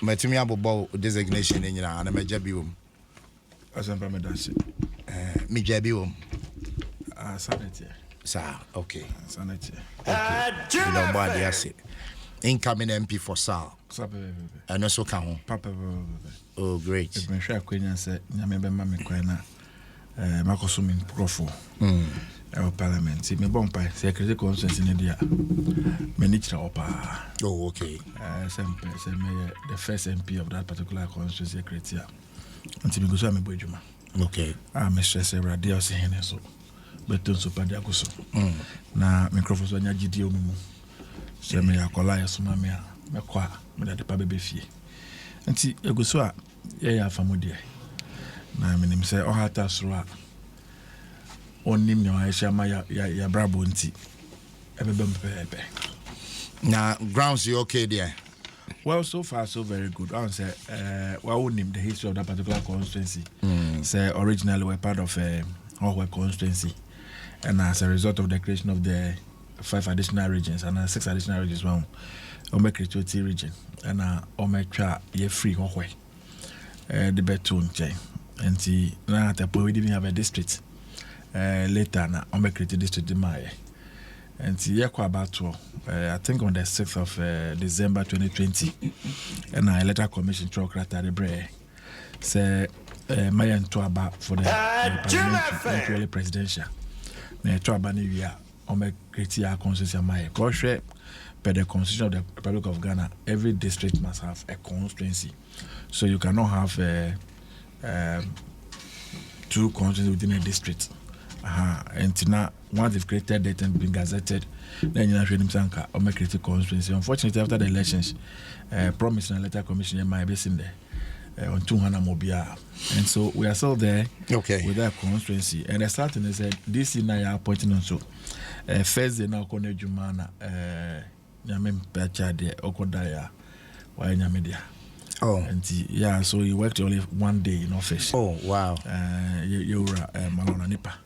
Matimi abobo designation nyina na mejabi wom. Asampa medasi. Mejabi wom. Sanity. Sir, okay. Sanity. Okay. No body ase. Incoming MP for Sal. And also can Papa. Oh, great. If me share kwenya say nyame be ma me kwena makoso min profo. Parliament. See me bompa secretary conference in India. Me ni chira opa. Oh, okay. The first MP of that particular constituency secretary. Until me go so me bojuma. Okay. Me stress radio se hene so. Beton so padia go so. Na microphone so nya gidi o mu. Se me akola ya so ma me kwa me da pa bebe fie. Nti ego so a ye ya famode. Na me nim se o hata soro a onim ne wa hia ma ya brabo nti ebebem pepe. Now grounds you okay there? Well, so far so very good. I say well name the history of that particular constituency. Say originally we're part of our constituency, and as a result of the creation of the 5 additional regions and 6 additional regions, one Ome Creativity region and Ome Tra ye free Howe the Betun chain. And see now at the point we didn't have a district. Later na Ome Creativity district in Maya. And see about 12. I think on the 6th of December 2020, and I letter commission truck at the Bray say Mayan Tuaba for the parliamentary presidential. Ne Tuaba Nivia, Ome Creatia Constitution Maya. Koshe, per the Constitution of the Republic of Ghana, every district must have a constituency. So you cannot have 2 constituencies within a district. And now, once they've created it and been gazetted, then you know, Sanka or make creative constituency. Unfortunately, after the elections, promised in a letter commission in my basin there on 200 Mobia. And so we are still there with that constituency. And the starting is this is now appointing also. First, they now call Jumana, Yamin Pacha de Okodaya, Wayamadia. Oh, and yeah, so he worked only 1 day in office. Oh, wow. You were Malona Nipa.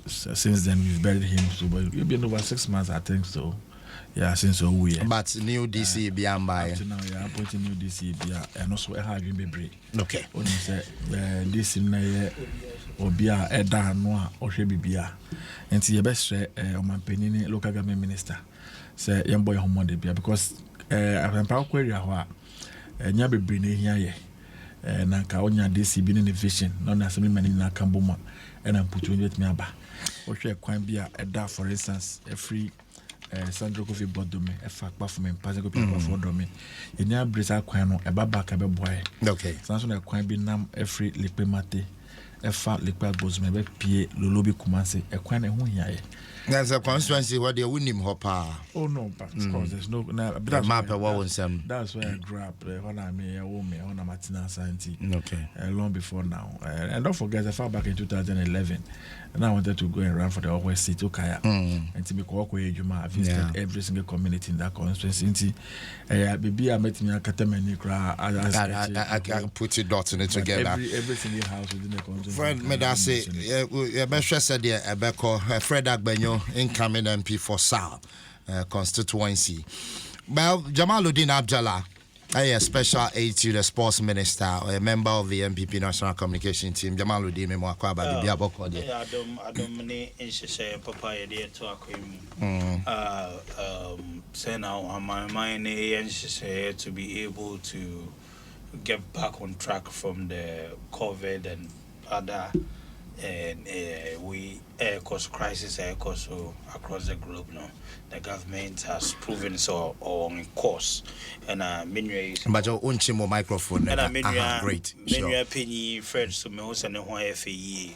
Since then we've buried him, so but it's been over 6 months, I think so. Yeah, since so we. But new DC beyond by now, yeah, appointing new DC and also a hard dream be. Okay. Only say this in a or bia eda noa or bia. And see your best on my penny local government minister. Say young boy home bia because I'm proud query how nyabe bring here. Nanka onya DC been in the vision, non assembly man in Nakambuma, and I'm put you with me aba. Or share quite be a da, for instance, a free Sandro Coffee board domain, a fact from him, Pazico people for domain. In your Brisa Quano, a babaka boy. Okay. Sanson a quite be nam a free liquid mate, a fat liquid bosme, P. Lulubi Kumasi, a quine who here. There's a constituency where they win him hopper. Oh no, but of course there's no map that's where I grew up when I made a woman on a Martina Santi. Okay. Long before now. And don't forget, I far back in 2011, and I wanted to go and run for the West City Kaya. And to make walk with you, I visited every single community in that constituency. Baby, I met me at Katamani. I can put your dots in it together. Every single house within the constituency. Friend, may I say, best said there, Ebeko, Fred Agbenyo, incoming MP for Sal constituency. Well, Jamaluddin Abdallah, a special aide to the sports minister, or a member of the MPP National Communication Team. Jamaluddin Memwakwaba, the Biaboko. Adom ne inshe papa ye to say now my mind to be able to get back on track from the COVID and other and we cause crisis so across the globe now. The government has proven so on course and but your own chimo microphone and great sure. Penny Fred so me also ne ho afi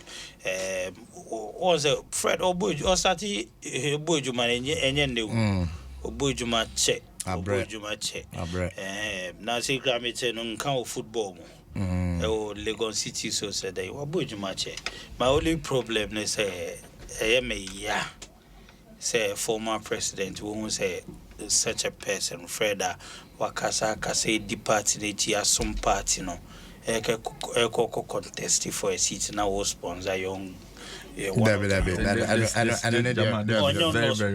also Fred or start Obojuma enye nde Obojuma che Obojuma che na say grammy no nkan football mo Legon City so said they were Bujumache. My only problem is say former president who say such a person Freda Wakasa say departed some party no contest for a seat now sponsor young Yeah, Very Very, very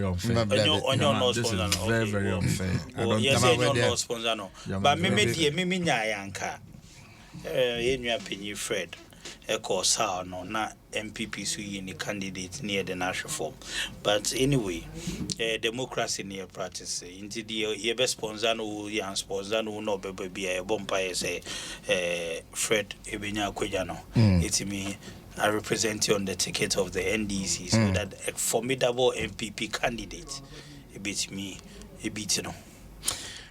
unfair. Very, very unfair. I don't yes, think- no sponsor no. But me nyanka. Penny Fred. Course, how no, not MPP so any candidate near the national form. But anyway, democracy near practice. Indeed, your best sponsor no, young sponsor no, baby, a bumpire say, Fred Ebenya Kujano. It's me. I represent you on the ticket of the NDC, so that a formidable MPP candidate, a bit me, a bit you know.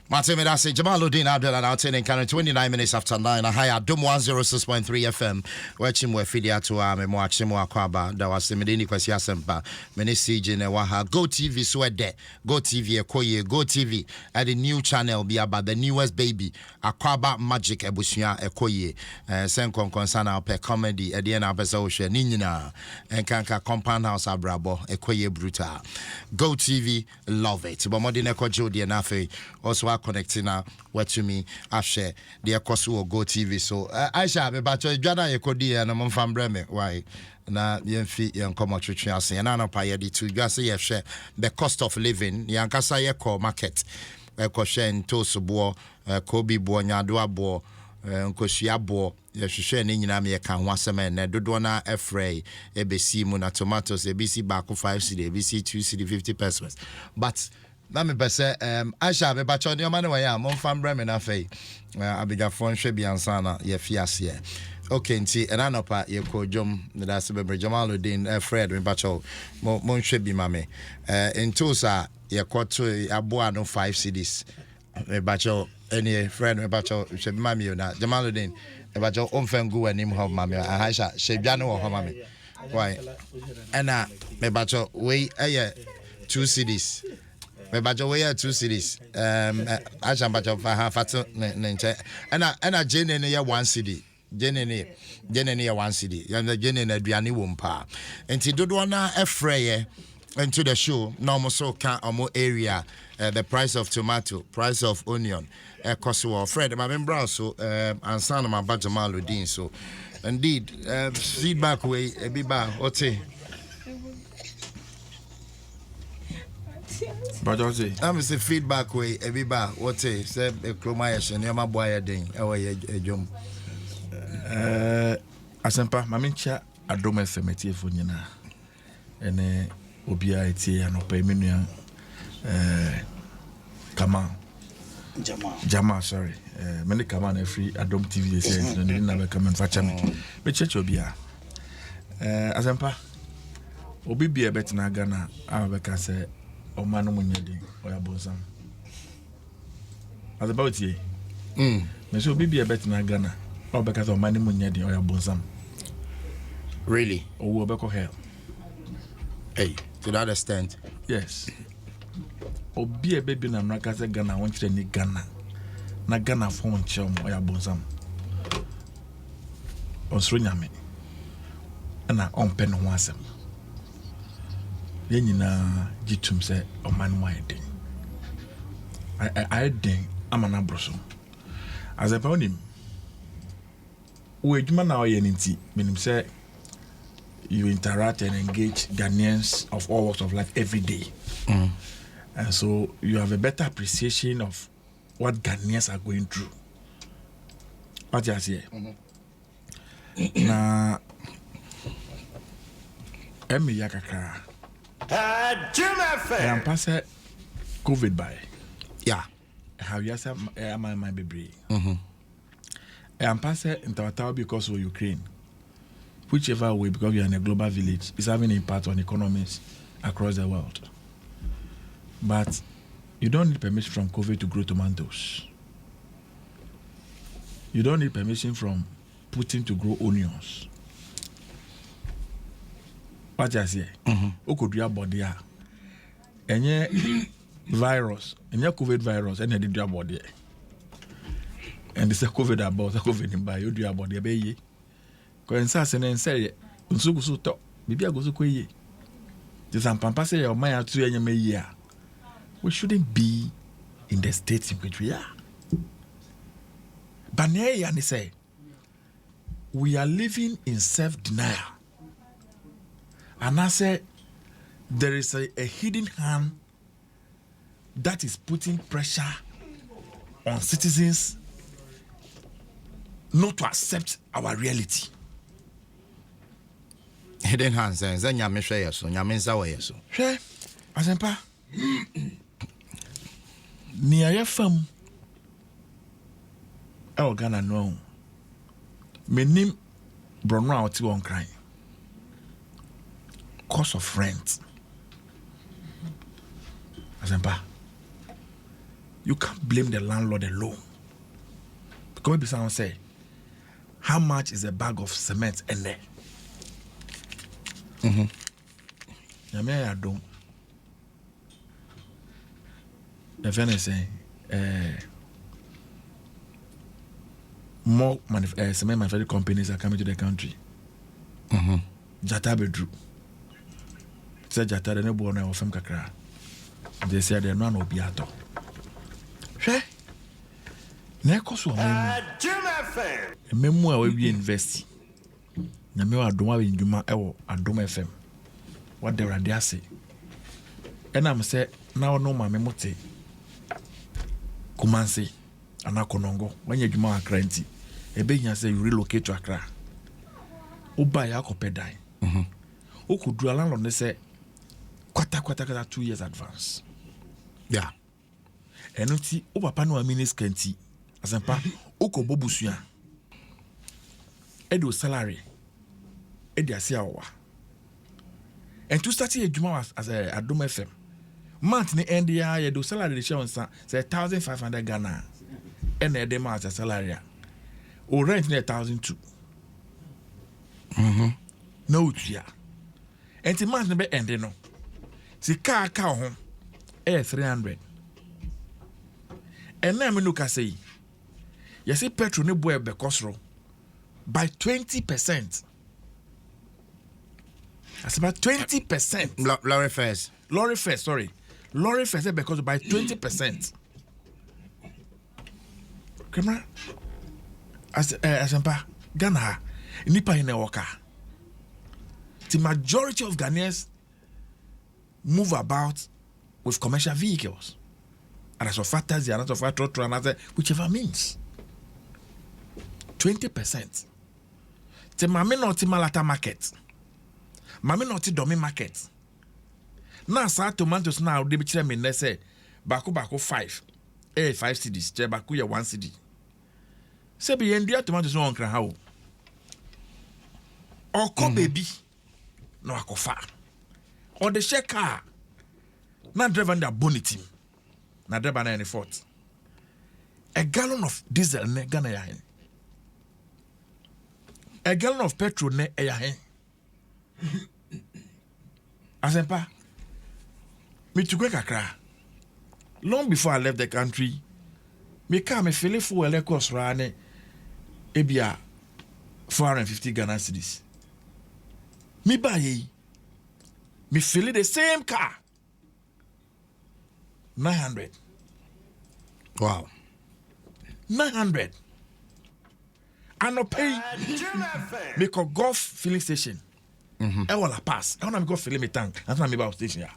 Martin Medase, Jamaluddin Abdullah now turning current 29 minutes after 9. Hi, Adom 106.3 FM. Watching where Fidia to me watching more Kwaba. That was the Medini Kwasia Sempa. Many CJ Newaha. Go TV Swede. Go TV Ekoye. Go TV at the new channel be about the newest baby. Akwaba Magic Ebusia Ekoye. Senkon Konsana per comedy. At the end of the social Nina. And Kanka Compound House Abrabo. Ekoye Bruta. Go TV. Love it. But Modine Jodi and Afe. Also connecting now what to me I share the course will Go TV so I shall be but Jada Yekodi and I'm from Breme why na yemfi yankomo twetwe ase na no pa ye di to dwase ye hwe the cost of living yankasa ye call market e ko hwe ntoso bo ko bi bo nyado abo nkosia bo ye hwehwe ne nyina me ka ho asem na dodo na efrey ebesi mu na tomatoes ebisi back 5 cedi ebisi 2 cedi 50 pesos but na me pese Aisha be bacho ne omane wa mo fam breme na fei abigafo nhwe bi ansana ye fiase okay nti enanopa ye ko jom na se be Jamaluddin Fred me bacho mo nhwe bi mame entosa ye koto aboa no 5 cedis me bacho any Fred me bacho hwe bi mame na Jamaluddin me bacho omfengu anim ho mame Aisha hwe no ho mame why ena me bacho we 2 cedis me bajo we 2 cities acha bajo fa fatu nche ana jene ne ya 1 city jene ne ya 1 city ya jene na aduane wo mpa enti dodo na efreye into the show no mo so ka omo area the price of tomato price of onion cost wo Fred ma membra so ansana ma bajo Jamaluddin so indeed feedback we ebiba ote But I say, I'm say feedback way everybody what say chromation my boy den e jom asempa mamincha Adom FM for nyina ene obia etie anopa menua Jama sorry many Kama na free Adom TV say no na be come fa chame be cheche obia asempa obi bia betina Ghana abeka say Omano munyadi oya bonsam. As about ye. Me so bibi e betina Ghana. O because omani munyadi oya bonsam. Really? O wo beko hell. Hey, to that extent. Yes. Obi e bebi na mraka se Ghana won kire ni Ghana. Na Ghana phone chom oya bonsam. Osro nyame. Na ompe no ho asem. Yenina jitum se oman wide. I ding amana broso. As I found him, we juma na oyeninti menim say you interact and engage Ghanaians of all walks of life every day. And so you have a better appreciation of what Ghanaians are going through. What you say? Na emi yakaka I am past COVID by. Yeah. How you say my baby? I am past in because of Ukraine. Whichever way, because we are in a global village, is having an impact on economies across the world. But you don't need permission from COVID to grow tomatoes. You don't need permission from Putin to grow onions. What I say? Who could you body? Any virus, any COVID virus, any did your body. And this is COVID about COVID in by you do your body, baby. Because and say, Unsugu talk, maybe I go to Quay. This and Pampa say, or my 2 year. We shouldn't be in the state in which we are. But and say, we are living in self-denial. And I say there is a hidden hand that is putting pressure on citizens not to accept our reality. Hidden hands, then Yami Shayaso, Yamin Zawayaso. She, Asempa, near your firm, our Ghana no. Me name Brono out to one crime. Cost of rent. Asempa, you can't blame the landlord alone. Because maybe someone say, how much is a bag of cement in there? Yamia Adom. The friend is saying, more cement manufacturing companies are coming to the country. Jata Bedru. Said Jata, the neighbor of Fem Kakra. They said they're not obiato. She? Nekos wa memu a we invest. Na me wa Adom we ndwuma ewo Adom FM. What the radio say? And I'm say now no ma memote. Kumansi anakonongo when you dwuma Accra nti. Ebe nya say you relocate to Accra. Oba ya kopedai. Okudru landlord ne say kwata 2 years advance. Yeah. Eno ti o papa no amini skanti. Asempa okobo busua. Edo salary. Edi ase awa. And to start a juma as a Adom FM. Month ni end ya ye do salary show on say 1,500 Ghana. And a demo as a salary. O rent ni 1,200. No tia. And the month be end no. Si car home 300. And now me look say. You see petrol ni boy be costro by 20%. That's about 20%. Lorry fares. Sorry. Lorry fares because by 20%. Camera. Asempa Ghana nipa in waka. The majority of Ghanaians move about with commercial vehicles. And as of factors, and as of another, whichever means. 20%. The mame not malata market. Mame not domi market. Now sa tomatoes now they be tell me say baku 5. 5 cedis. Che baku ya 1 cedi. Se be endia tomatoes no onkra how. Or ko baby no akofa. Or the share car. Na driver na bonity. Na driver na any fault. A gallon of diesel ne Ghana ya hen. A gallon of petrol ne ya hen. Asempa, me to quick Accra. Long before I left the country, me come feel for a cost rane ebia 450 Ghana cedis. Me buy me feel the same car 900. Wow. 900. I no pay me ko golf filling station. I will pass. I want to go fill me tank. That's not me about station here.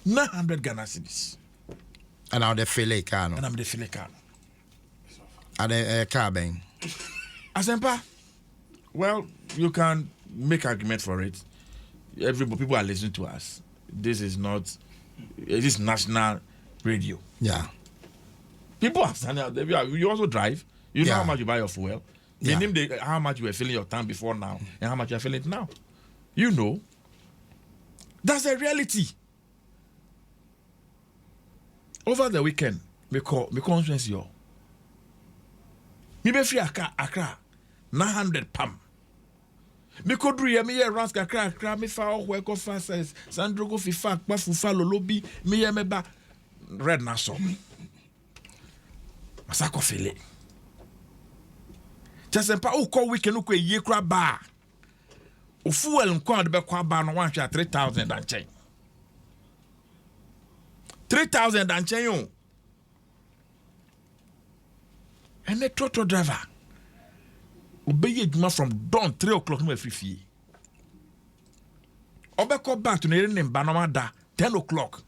900 Ghana cedis. And now the fillet car. And I'm the fillet car. And the car bang. Asempa, well, you can make argument for it. People are listening to us. This is not. It is national radio. Yeah. People are standing out there. You also drive. You know how much you buy your fuel. Yeah. Name how much you were filling your tank before now and how much you are filling it now. You know. That's a reality. Over the weekend, me conference yo. Me be free Accra 900 pam. Me could read me here Ransk Accra me fa work of fast Sandro go fi fa pa fu fa lolobi me here me ba red naso. Masako fele. Just empa o ko weekend o ko ye kra ba. O fuel nko ade be kwa ba no wan hwa 3,000 and chain. 3,000 and chain yo. And the trotro driver obey juma from dawn 3 o'clock no free fee. Obeko back to the Banamada 10 o'clock.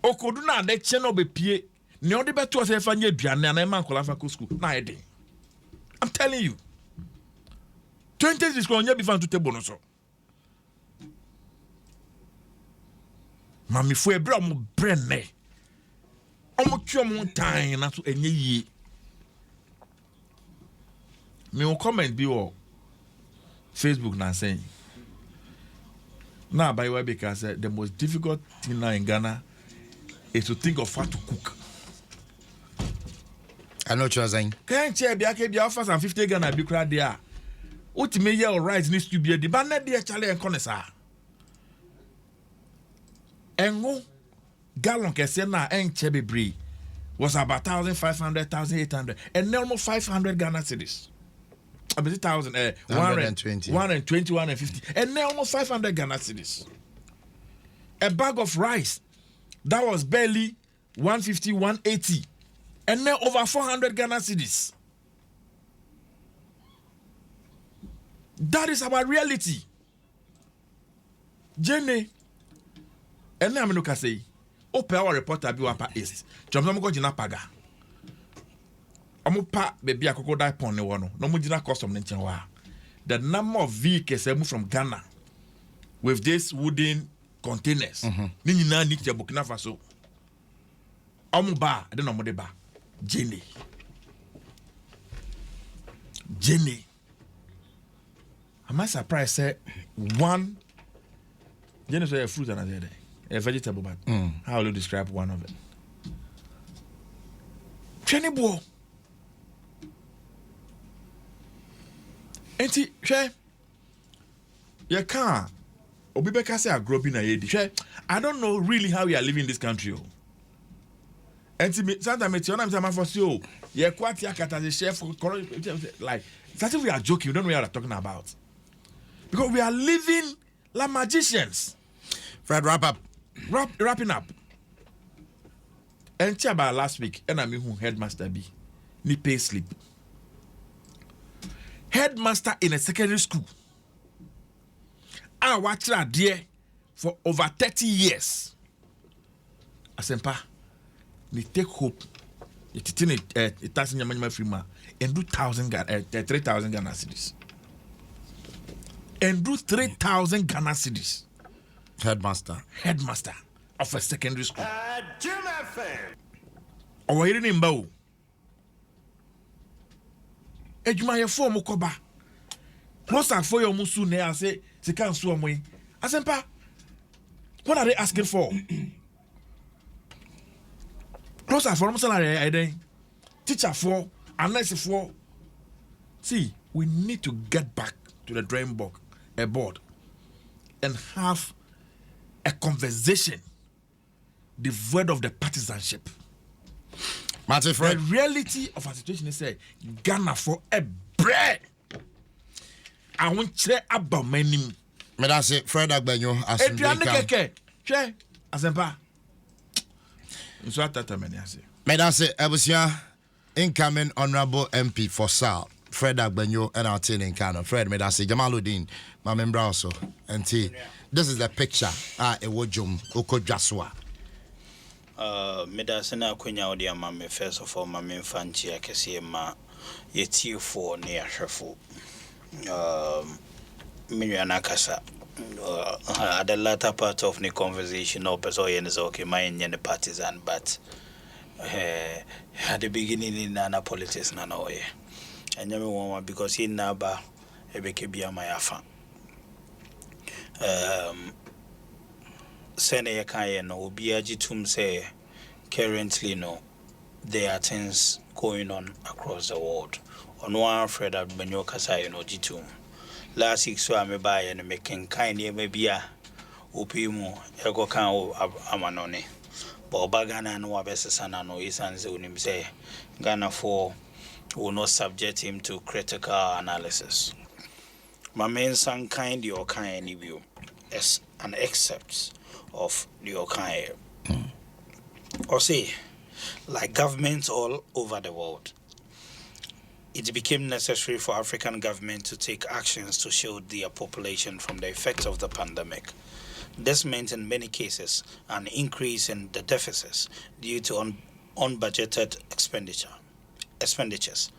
Okoduna de cheno be pie. Ni odi beto ase fanye duane na man kola fa school. Na ede. I'm telling you. 20 is going to be found to table no so. Mami fue bra mo brenne. Omo twa mo time na so enye yi. Me will comment be on Facebook now saying now by the way because the most difficult thing now in Ghana is to think of how to cook. I know what you're saying. Can't you be ake be offers and 50 Ghana be crowd there. What me year rice needs to be the banner there Charlie and Conessa. Engo gallon kese na enchebe bri was about 1,500, 1,800 and almost 500 Ghana cedis. About 1,000, 120, 120, 150, and now almost 500 Ghana cedis. A bag of rice that was barely 150, 180, and now over 400 Ghana cedis. That is our reality. Jenny, and now I'm going to say, Open our reporter be one part east. Jomno go jina paga. Omupa baby akoko die pon ne wono. No mu jina custom ne nchen wa. The number of vehicles move from Ghana with these wooden containers. Ni nyina ni ke Burkina Faso. Omuba, I don't know mo de ba. Jenny. Am I surprised say one Jenny say a fruit and a a vegetable, but how will you describe one of it? Chenny Enti, you can't. Obibeka say a growing a I don't know really how we are living in this country. Enti, sometimes I'm for you. You're quite as a chef, like, that's if we are joking, we don't know what we're talking about. Because we are living like magicians. Fred, Wrapping up. And about last week, and I mean who headmaster be. Ni pay slip. Headmaster in a secondary school. I watched that there for over 30 years. Asempa, ni take hope. It tax in your free ma and do 3,000 Ghana cedis. And do 3,000 Ghana cedis. Headmaster of a secondary school. Adom FM. Or you in Bow. Ejumaya for Mokoba. Closer for your musu ne I say, they can't swim away. Asempa, what are they asking for? Closer for salary, I think. Teacher for, unless for. See, we need to get back to the drawing board, and have a conversation devoid of the partisanship. Martin Fred. The reality of our situation is Ghana for a bread. I won't say about my name. Me that's it. Fred Agbenyo Asempa. So at that time, I say. Me that's it. Ebusia incoming honorable MP for South. Fred Agbenyo and our team in Kano. Fred, me that's it. Jamaluddin, my member also. And this is the picture. Ewojum Oko Jaswa. Medasena Quenya Odia Mammy, first of all, Mammy Fanchi, I can see ma yeti for near Sherfo. Mirianakasa. At the latter part of the conversation, no person is okay, my Indian partisan, but at the beginning in Nana politics, Nana way. And you know, because he naba a bekebia my afa. Sene Kaya no Biajitum say currently no there are things going on across the world. On one Fred Agbenyo Kasai no Jitum. Last week so I buy and making kind maybe a upimu ego kan amanone. But Bagana no abesana no isanze unim say Ghana for will not subject him to critical analysis. My main son kind your kind view as an excerpt of your kind. Or say, like governments all over the world, it became necessary for African governments to take actions to shield their population from the effects of the pandemic. This meant in many cases an increase in the deficits due to unbudgeted expenditures.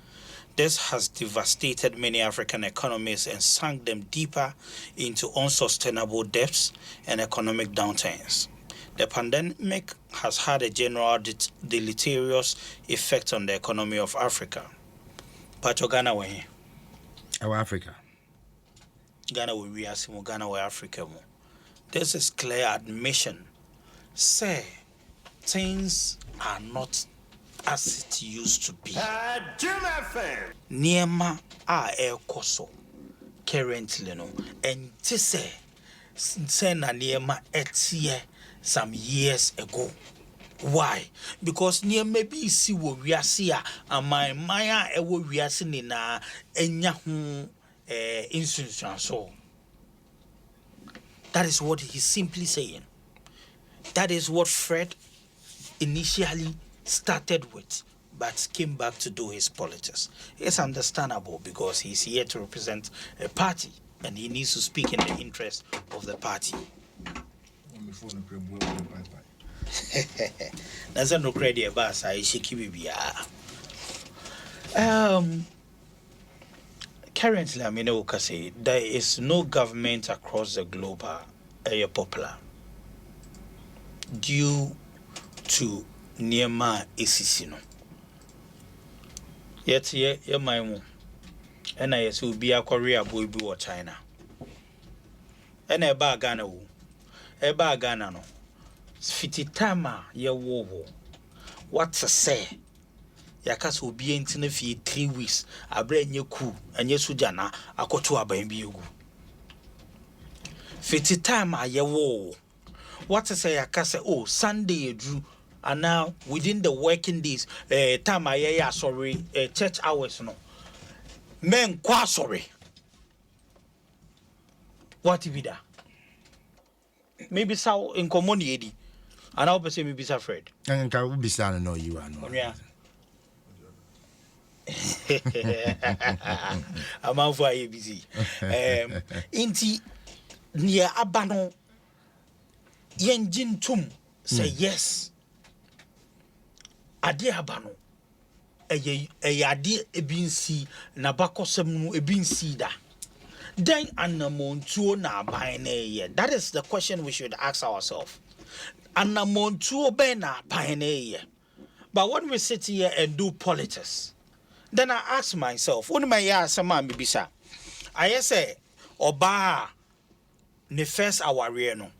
This has devastated many African economies and sunk them deeper into unsustainable debts and economic downturns. The pandemic has had a general deleterious effect on the economy of Africa. Pacho Ghana we Our Africa. Ghana we asimo Ghana we Africa mo. This is clear admission. Say things are not as it used to be. Adom FM. Niema a ekoso currently no and say na niema etie some years ago. Why? Because niema bi si wo wiase a amaya e wo wiase ni na enya ho insunsuanso. That is what he's simply saying. That is what Fred initially started with, but came back to do his politics. It's understandable because he's here to represent a party and he needs to speak in the interest of the party. That's no credit about currently, I mean, say there is no government across the globe popular due to Niema Isisino. Yet, ye my moon, and I will be a Korea boy or China. And a bar Ghana, a bar Ghana no. Fititama ye wo. What's a say? Yakas will be in 3 weeks. I bring you coup and yes, Sujana, I got to a baby. Fititama ye wo. What to say? Yakas, oh, Sunday drew. And now within the working days, time I sorry, church hours no. Men qua sorry. What if that? Maybe so in common and I'll say maybe afraid. And I will be standing no you are no. Yeah. I'm out for ABC. Inti near Abano Yen Tum say yes. Ade Abano ade ebinsi na bakosem no ebinsi da. Then anamontuo na aban na ye. That is the question we should ask ourselves. Anamontuo be na aban na ye. But when we sit here and do politics, then I ask myself, when my ya sama mbisa, I say oba ne first aware no.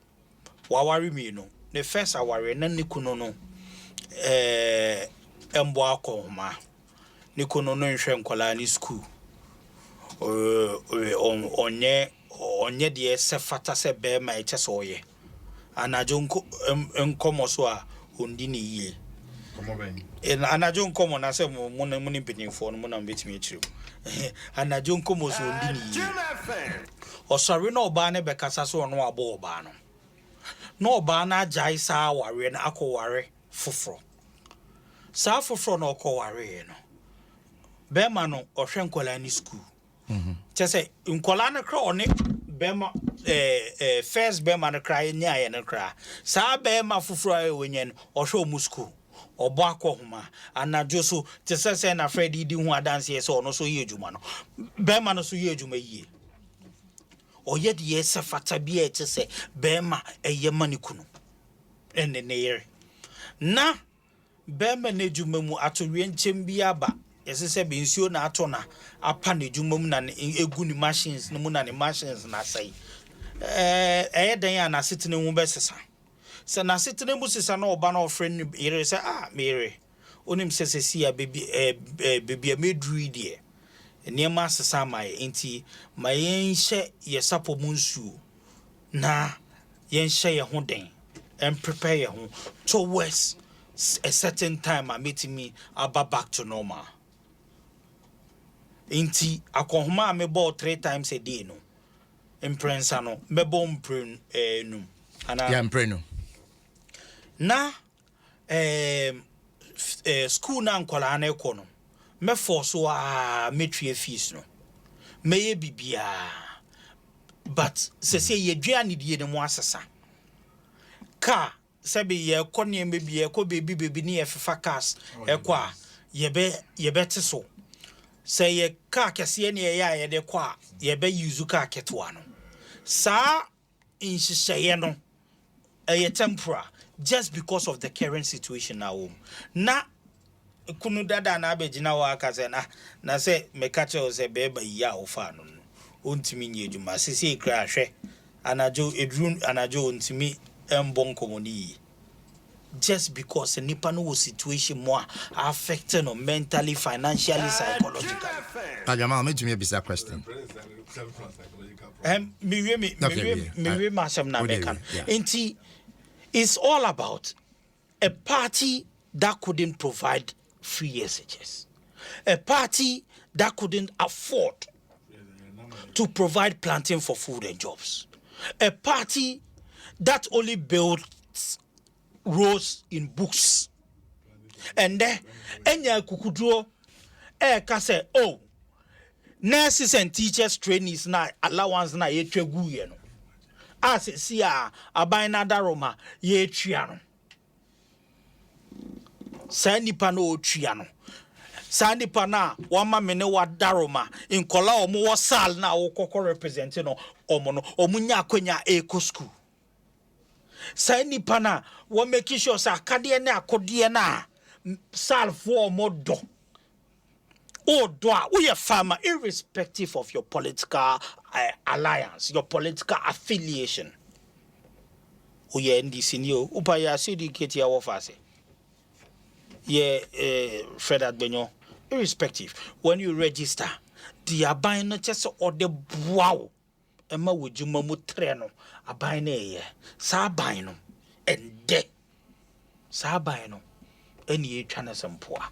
Wawari mi no. Ne first aware na nikuno no. Embo akoma. Nikuno no nhwe nkola ni school. Onye de se fata se be ma eche so ye. Anajo nkomo so a ondi ni ye. Komo ben. Anajo nkomo na se muni pinifo no na mbetimi echiru. Anajo nkomo so ondi ni ye. Osare na oba ne bekasa so no abo oba no. No oba na jai sa ware na akoware foforo. Sa foforo na okoware no. Bema no ohwe nkola ni school. Chese nkola na kra one bema first bema na kra nya ye na kra. Sa bema foforo aye wenye no ohwe omu school. Obo akohoma anajo so chese na Freddy di hu adanse ye so no so ye adwuma no. Bema no so ye adwuma yie. Oye de ye se fata bia eche se bema eye manikunu ene ne yere na bema na edwuma mu atowe nchem bia ba yese se be nsuo na ato na apa na edwuma mu na egu ni machines no mu na ne machines na sai eye dan ya na sitene mu besesa se na sitene mu sesa na oba na ofren yere se mere onim se si ya bebi medru die niema sesa mai enti ma yenhye yesapo munsuo na yenhye ye ho den and prepare ye ho towards a certain time I meet me about back to normal. Enti akohoma me ball 3 times a day no imprensa no me ball mpren num ana ya mpreno na school na nkola na ekono me force metrie fees no meye bibia but say ye duane die ne mo asesa ka sabi ye kone me bia ko baby ne ye fefa cars ekwa ye be teso say ye car kese ne ye de kwa ye be use car ketwa no sa inhyehyɛ no temporary just because of the current situation now na kunu dada na abegina wa aka se na se meka che se beba yi a ofa no ontimi nye adwuma sese kra hwe anajo edrun anajo ontimi embon komoni just because nipa no situation more affecting no mentally, financially, psychologically. Ajama, me to me be a question. It's all about a party that couldn't provide free SHS, a party that couldn't afford to provide planting for food and jobs, a party that only built roads in books, and then enya kukudro kase oh nurses and teachers trainees na allowance na yetwegu ye no as see aban na daroma ye twia no sa nipa no otwia no sa nipa na wama me ne wadaroma inkola omo wo sal na wo kokko represent no omunya akwanya eko school sa nipa na wo make sure sa akade na akode na sal for modo o do we a farmer irrespective of your political alliance, your political affiliation. O ye NDC ni o upa ya syndicate ya wofase ye Fred Adbenyo irrespective when you register the aban no chese ode boawo ema wojuma mu tre no aban na ye sa aban no ende sa aban no eni etwa na sempoa.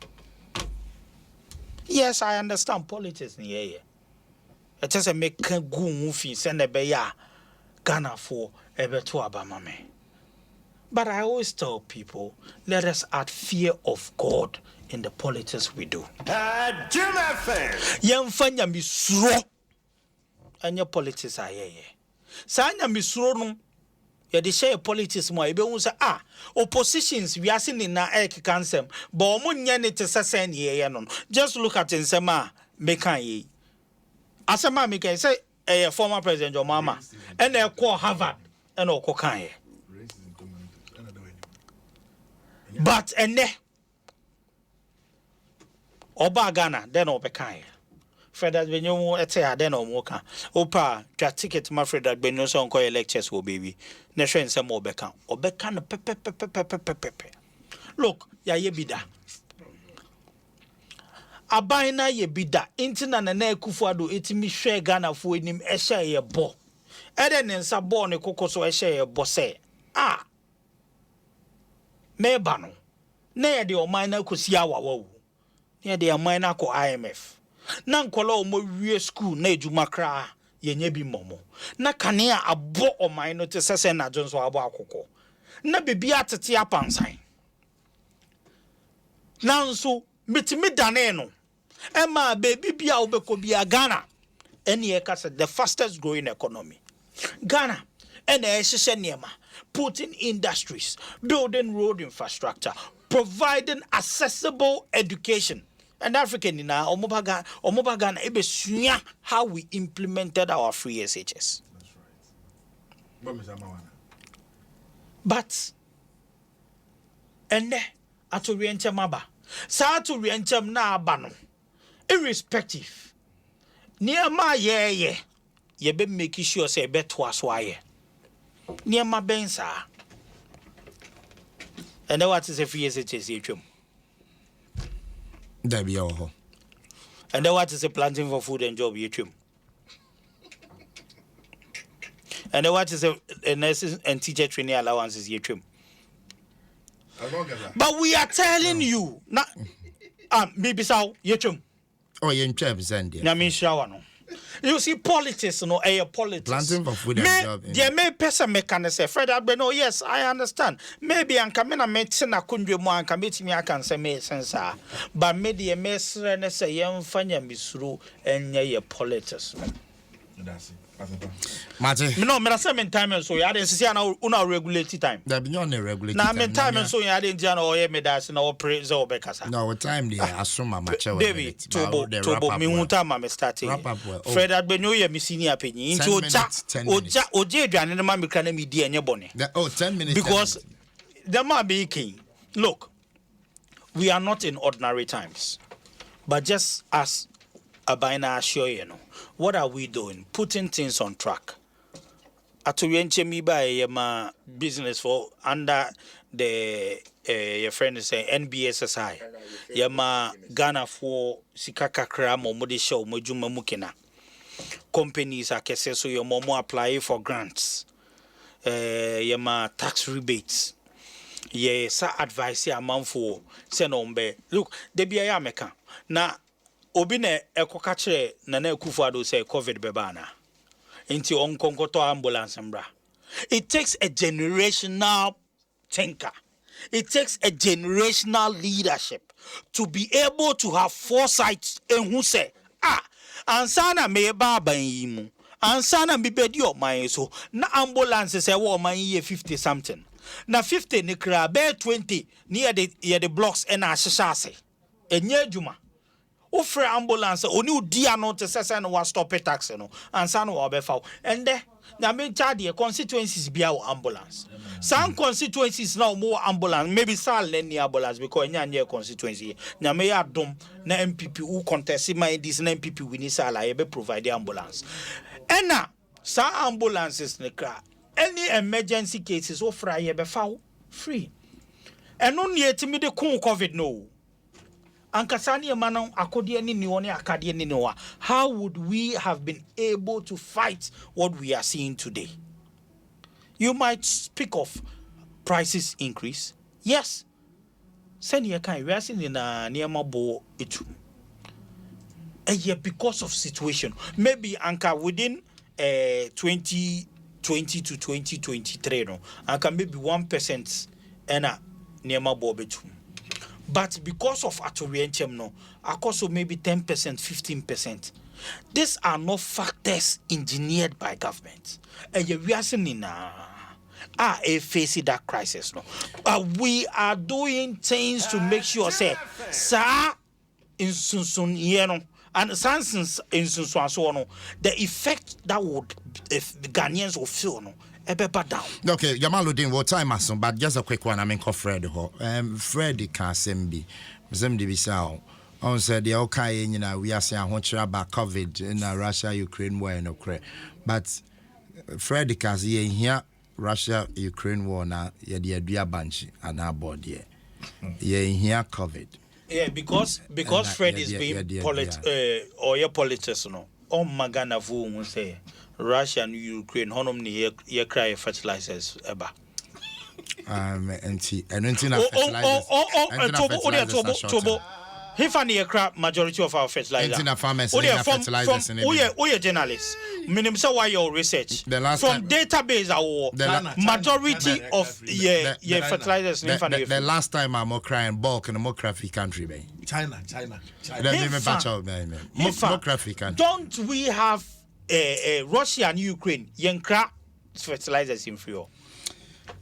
Yes, I understand politics in here. It just a make goon fi send a beya Ghana for ebe to abamame. But I always tell people, let us add fear of God in the politics we do. Adom FM. Yemfanya misro anya politics ayeye. Sa anya misro no ya de share politics mo ebe hu say oppositions we are seeing na kansem but omo nya ne te sesen ye no just look at Nsem a mekan ye asema mekan say former president Obama and e call Harvard and o kan ye but ene oba Ghana then o be kan ye Fred Adbenyo ete aden o mo kan opa twa ticket ma Fred Adbenyo so nko lectures wo baby na hwe Nsem obeka no pepe look ya ye bida aban na ye bida intina na Akufo-Addo etimi hwe Ghana fo enim ehye ye bo ede ne nsa bo ne kokoso ehye ye bo se meba no na ye de oman na kosi awawo ne de oman na ko IMF na nkola o mo wie school na ejuma kra yenye bi momo na kanea abo oman no te sese na jonso abo akoko na bibia atete apansan na nso metimi dane no ema baby bia obeko bia Ghana ene e kase the fastest growing economy Ghana ene ehye niema putting industries building road infrastructure providing accessible education. And African in our Omobagan Ebesua how we implemented our free SHS. That's right. But and atu riencha maba. Sa atu riencha na abano. Irrespective. Niema ye be make sure say be twice Niema bensa. And then what is a free SHS yetwem? There be all. And then what is a planting for food and job yetwem? And then what is a nurses and teacher training allowances yetwem? But we are telling you now maybe so yetwem. Oh, you in terms and Nyami shrawa no. You see, politics, politics. Planting for food and job. There may person can say, Fred Agbeno, yes, I understand. Maybe I'm coming a medicine, I couldn't be more, and commit me, I can say, make sense. But maybe a mess, and say, young Fanya Misru, and ye politics. That's it. Mate. No, me say time so ya dey see na una regulate time. That be on the regulate. Na me time so ya dey dia na o ye me da na o praise o be kasa. No, time dey asoma mache we. David tobo me hunta ma me start. Fred Agbenyo ye me senior penny. Nti oja aduane na ma me kra na me di enye bone. 10 minutes. Because the man be king. Look, we are not in ordinary times. But just as Abina assure you know, what are we doing? Putting things on track. Aturienche mi ba my business for under the your friend is saying NBSSI. Yama Ghana for sikaka kra mo modi show mojuma mukina. Companies are kese so your momo apply for grants. Yama tax rebates. Ye sa advice ya manfo senombe. Look, debi ya meka. Na Obine ekoka kire Nana Akufo-Addo say COVID bebana. Inti onkonkoto ambulance mbra. It takes a generational thinker. It takes a generational leadership to be able to have foresight and who say, ansana me baba yimu. Ansana mi bedi o man so na ambulance say wo man ye 50 something. Na 50 ni kra be 20 near the blocks and ashashase. Enye juma. Offer ambulance oni dia no te sese no wa stop taxi no ansa no obefa and na me charge constituencies bia ambulance some constituencies now more ambulance maybe sal any ambulance because nya constituency na me Adom na MPP who contest my this na MPP we need sal I be provide ambulance and na some ambulances ne kra any emergency cases offer I be free and no need to me the COVID no. Ankasani manon akodi ni nione akadi ni niwa. How would we have been able to fight what we are seeing today? You might speak of prices increase. Yes. Send you can we are seeing in a nearma bo itu. And yet because of situation, maybe anka within 2020 to 2023 no, anka maybe 1% ena nearma bo itu. But because of Aturienche no, also maybe 10%, 15%. These are not factors engineered by government. And we are seeing facing that crisis no. We are doing things to make sure say, sa in sunsun yeno and sans in sunsun so no, the effect that would if the Ghanaians will feel no. Down. Okay, Jamaluddin, what time has some, but just a quick one. I mean, Fred Fred can't be sao. On said the okay, we are saying what about COVID in Russia, Ukraine war and Ukraine. But Fred can see here Russia, Ukraine war now, yeah, the bunch and our body. Yeah, here COVID. Yeah, because Fred is being politics, no. Oh, Magana Vu say. Russia and Ukraine, honum ni ye cry fertilizers eba. And fertilizers. Tobo. He found the crap majority of our fertilizers. Fertilizers. Oye journalists. Minim say why your research. From database majority of fertilizers. The last time I'm crying bulk in a more crafty country, man. China. Don't we have Russia and Ukraine yenkra fertilizers in free?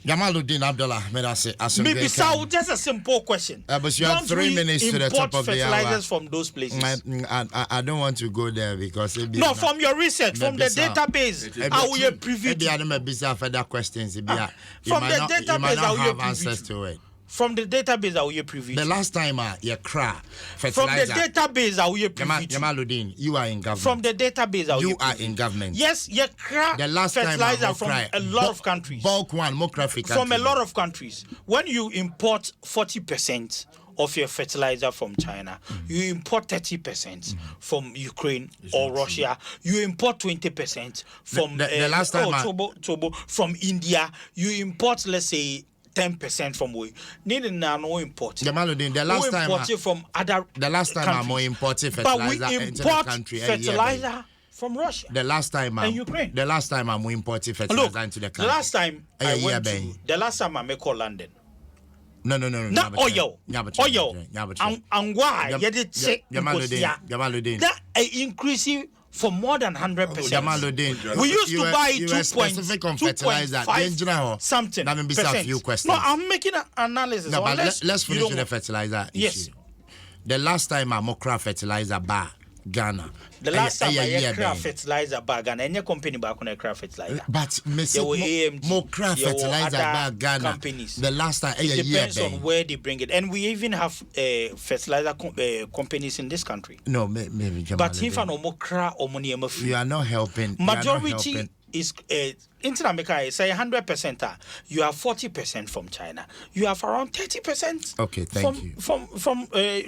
Jamaluddin Abdullah, maybe so just a simple question. But you have 3 minutes to the top of the hour. Fertilizers from those places. I don't want to go there because no, from your research, from the database, I will preview. Maybe I don't be further questions. From the database, you might not have answers to it. From the database, I will preview. The last time you cry from the database, I will preview. Jamaluddin, you are in government. From the database, I will you are in government. Yes, you cry. The last fertilizer time from a lot of countries. Bulk one, more graphic. From a lot of countries. When you import 40% of your fertilizer from China, you import 30% from Ukraine or Russia. You import 20% from the last time from India. You import, let's say, 10% from we. Needing now no import. Jamaluddin, the last time from other the last time I'm more importing fertilizer but we import fertilizer from Russia. The last time and Ukraine. The last time I'm importing fertilizer into the country. The last time the last time I call London. No. Not oil. And why? That increasing for more than 100%. We used to buy 2.5 something. No, I'm making an analysis. No, but let's finish with the fertilizer issue. The last time I'm fertilizer bar Ghana. The last time I craft fertilizer bag and any company back on a craft fertilizer. But more craft fertilizer bag Ghana. Companies. The last time it depends on where they bring it, and we even have fertilizer companies in this country. No, maybe. But if I no more craft or money, you are not helping. Majority is into America. Say 100%. You have 40% from China. You have around 30%. Okay, thank you. From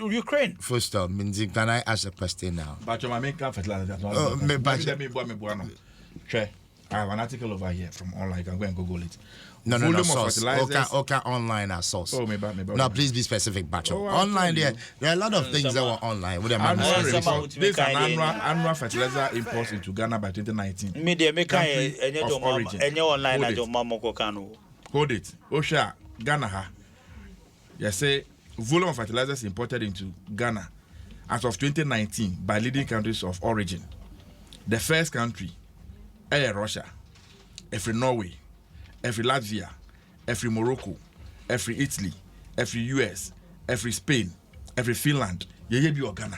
Ukraine. First off, Minzi, can I ask a question now? But I have an article over here from online. You can go and Google it. No, source. Okay, online as source. Oh, no, please be specific, Bacho. Online, there are a lot of things that were online. This is an annual fertilizer imports into Ghana by 2019. Of origin. Hold it. Osha, Ghana. You say volume of fertilizers imported into Ghana as of 2019 by leading countries of origin. The first country, Russia, every Norway, every Latvia, every Morocco, every Italy, every US, every Spain, every Finland, Ghana.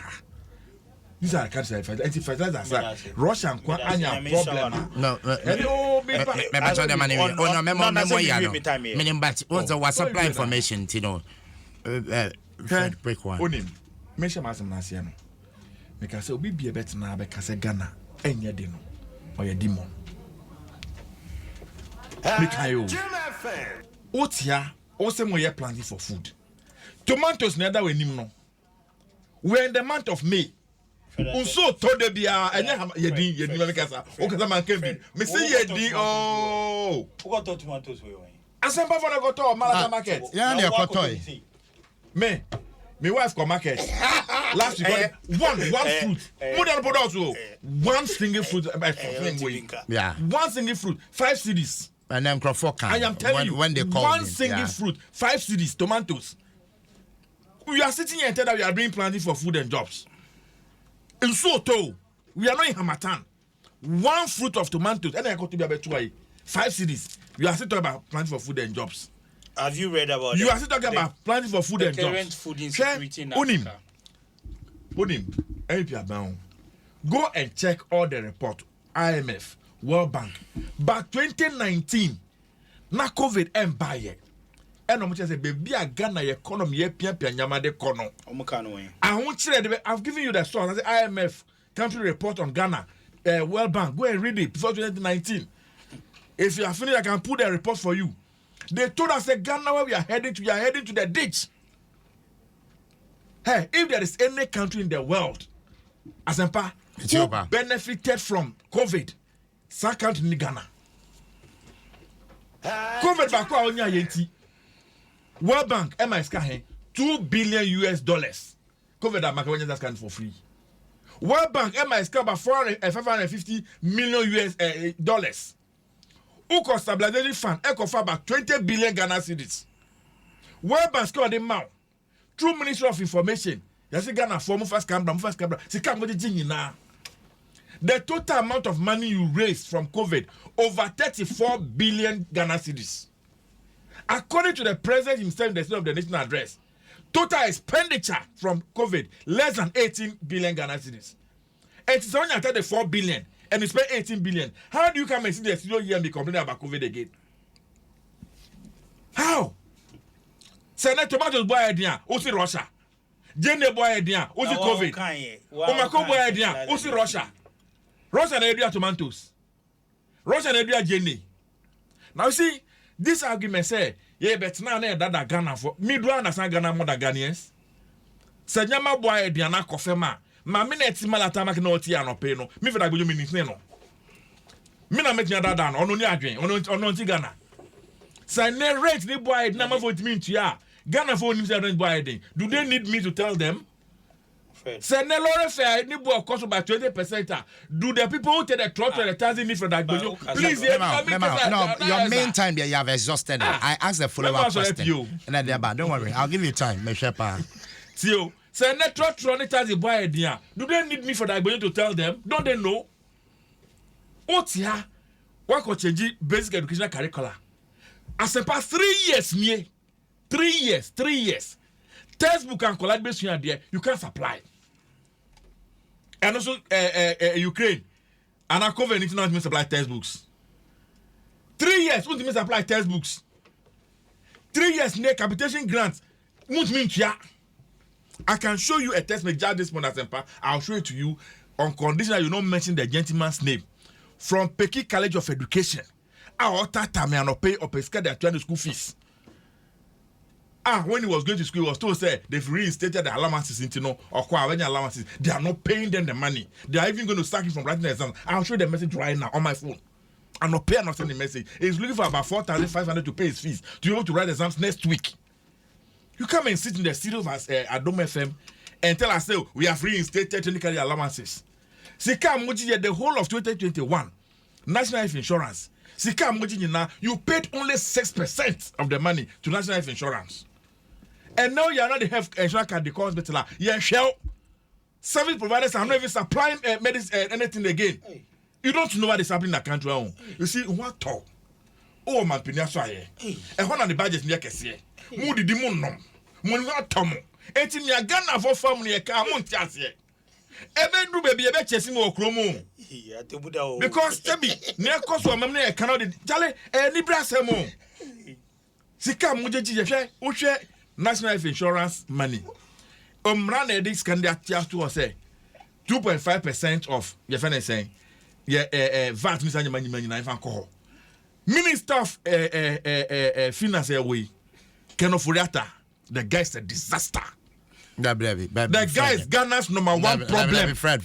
These are the countries that Russia and problem. No, but what's supply information, you know? Break one. Mention Master Nasiano. Because it will be a better now because Ghana and Yadino or your demon. Otia, also we are planting for food. Tomatoes neither we nimno. We're in the month of May. Unso told the bia and yedi because man can be. Me say yedi oh. Who got tomatoes we were? Asempa for go to Malata market. Yeah, they are toy. Me wife go market. Last week one fruit. More than product one single fruit yeah. One single fruit 5 cedis. And then Crawford can. I am telling you, when they call one single fruit, 5 cedis, tomatoes. We are sitting here and tell that we are doing planting for food and jobs. In Soto, we are not in Hamatan. One fruit of tomatoes, and I got to be about 5 cedis. We are still talking about planting for food and jobs. Have you read about you are still talking about planting for food and current jobs? Food insecurity in Africa. Unim, go and check all the report. IMF, World Bank. But 2019, na COVID and buy it. And I'm just say, baby, I Ghana economy, pia nyama de kono. I've given you the source. I say IMF country report on Ghana, World Bank. Go and read it before 2019. If you are finished, I can put the report for you. They told us that Ghana where we are heading to the ditch. Hey, if there is any country in the world, Asempa, who benefited from COVID, some country in Ghana. COVID back on your yenti. World Bank, $2 billion. COVID that market that's kind for free. World Bank, about $550 million. Uko stabilization fund, for about 20 billion Ghana cedis. World Bank score the amount. Through Ministry of Information, you see Ghana for first camera. The total amount of money you raised from COVID over 34 billion Ghana cedis. According to the president himself in the State of the Nation address, total expenditure from COVID less than 18 billion Ghana cedis. And it's only after the 4 billion and you spend 18 billion. How do you come and see the studio here and be complaining about COVID again? How? Senator Tomatoes boy idea, Osi Russia. Jene boy idea, Osi COVID. Omako boy idea, Osi Russia. Russia na idea tomatoes. Russia na idea Jene. Now you see, this argument say, yeah, but now that Ghana for me do understand Ghana more than Ghanaians. Senyama boy idea na kofema. Ma me na ti malata mak na oti anope no. Me feda go you minute no. Me na make nyada dan ono ni adwen, ono ti Ghana. Say ne rate ni boy na ma vote me ntua. Ghana for him say don't boy den. Do they need me to tell them? Say no lorry fare ni bo cost by 20%. Do the people who take the trot and the thousand need for that? Please, no, your main time there you have exhausted. I ask the follow-up question. And then don't worry, I'll give you time, my shepherd. See, say no trot it as a boy idea. Do they need me for that to tell them? Don't they know? What's here? What could change basic educational curricula? As about 3 years, me 3 years. Textbook and collect based on there, you can't supply. And also, Ukraine and our cover anything not supply textbooks. 3 years, won't supply textbooks. 3 years near capitation grants. Won't mean I can show you a text message this morning. I'll show it to you on condition that you don't mention the gentleman's name from Peki College of Education. Our time and pay or pay their trying school fees. When he was going to school, he was told say they've reinstated the allowances into or any allowances. They are not paying them the money. They are even going to sack him from writing the exam. I'll show you the message right now on my phone. I'm not paying not sending the message. He's looking for about 4,500 to pay his fees to be able to write exams next week. You come and sit in the studio of Adom FM and tell us we have reinstated technically allowances. Sika Muji the whole of 2021 National Health Insurance. Sika Muji now you paid only 6% of the money to National Health Insurance. And now you are not the health insurance card because hospital. Yeah, shell service providers are not even supplying medicine anything again. You don't know what is happening in the country. You see what talk? Oh man, Pinyaso and one on the budget near Kessie. Moody Dimuno. Munwa Tomo. Eti ni agana for family car montias ye. Even do baby a bet chasing or chromo. Because tell me, near cost of mamma cannot jolly a libra semo. Sika Muji, Uche, National Health Insurance money. Run a disc can that just to say 2.5% of your finance saying, yeah, VAT Mr. Money alcohol. Minister of Finance away. Kenofuriata, the guy is a disaster. The guy is Ghana's number one problem. Fred.